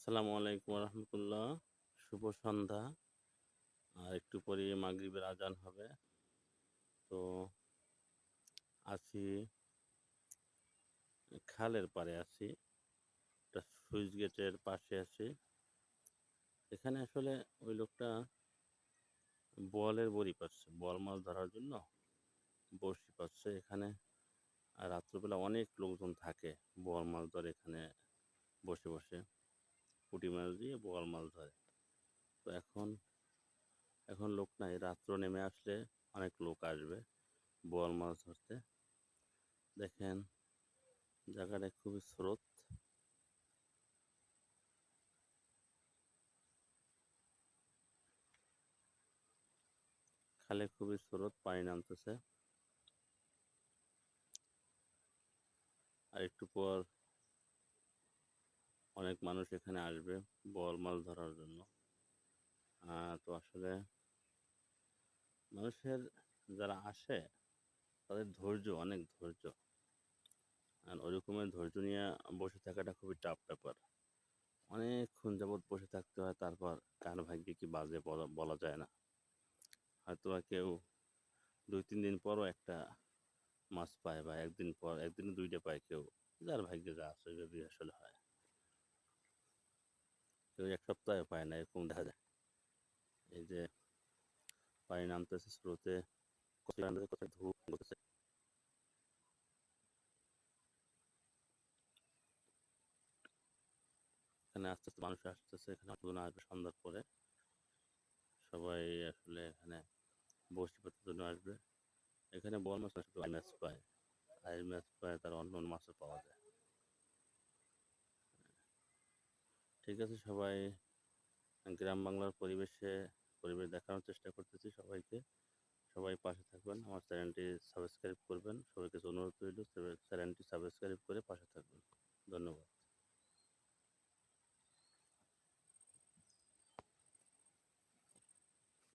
আসসালামু আলাইকুম রহমতুল্লাহ। শুভ সন্ধ্যা। আর একটু পরে মাগরিবের আজান হবে। তো আছি খালের পাড়ে আছি, একটা সুইচ গেটের পাশে আছি। এখানে আসলে ওই লোকটা বোয়ালের বড়ি পাচ্ছে, বোয়াল মাছ ধরার জন্য বড়শি পাচ্ছে এখানে। আর রাত্রবেলা অনেক লোকজন থাকে, বোয়াল মাছ ধরে এখানে বসে বসে পুঁটি মাছ দিয়ে বোয়াল মাছ ধরে। তো এখন লোক নাই, রাত্র নেমে আসলে অনেক লোক আসবে বোয়াল মাছ ধরতে। দেখেন জায়গাটা খুবই স্রোত, খালে খুবই স্রোত, পানি নামতেছে। আর একটু পর অনেক মানুষ এখানে আসবে বোয়াল মাছ ধরার জন্য। তো আসলে মানুষের যারা আসে তাদের ধৈর্য, অনেক ধৈর্য। আর ওই রকমের ধৈর্য নিয়ে বসে থাকাটা খুবই টাফ ব্যাপার। অনেকক্ষণ যাবৎ বসে থাকতে হয়, তারপর কার ভাগ্যে কি বাজে বলা যায় না। হয়তো কেউ 2-3 দিন পরও একটা মাছ পায়, বা একদিনে 2টা পায় কেউ, যার ভাগ্যে যা আছে ওইভাবেই আসলে হয়। কেউ 1 সপ্তাহে পায় না, এরকম দেখা যায়। এই যে পানি নামতেছে স্রোতে, কোথায় ধূপ করতেছে। এখানে আস্তে আস্তে মানুষ আসতেছে, এখানে নতুন আসবে সন্ধ্যার পরে। সবাই আসলে এখানে বসে পাতার জন্য আসবে। এখানে বড় মাছ না, শুধু আইর মাছ পায়, আইর মাছ পায়, তার অন্য অন্য মাছও পাওয়া যায়। ঠিক আছে, সবাই গ্রাম বাংলার পরিবেশ দেখানোর চেষ্টা করতেছি সবাইকে। সবাই পাশে থাকবেন, আমার চ্যানেলটি সাবস্ক্রাইব করবেন। সবার কাছে অনুরোধ রইল চ্যানেলটি সাবস্ক্রাইব করে পাশে থাকবেন। ধন্যবাদ।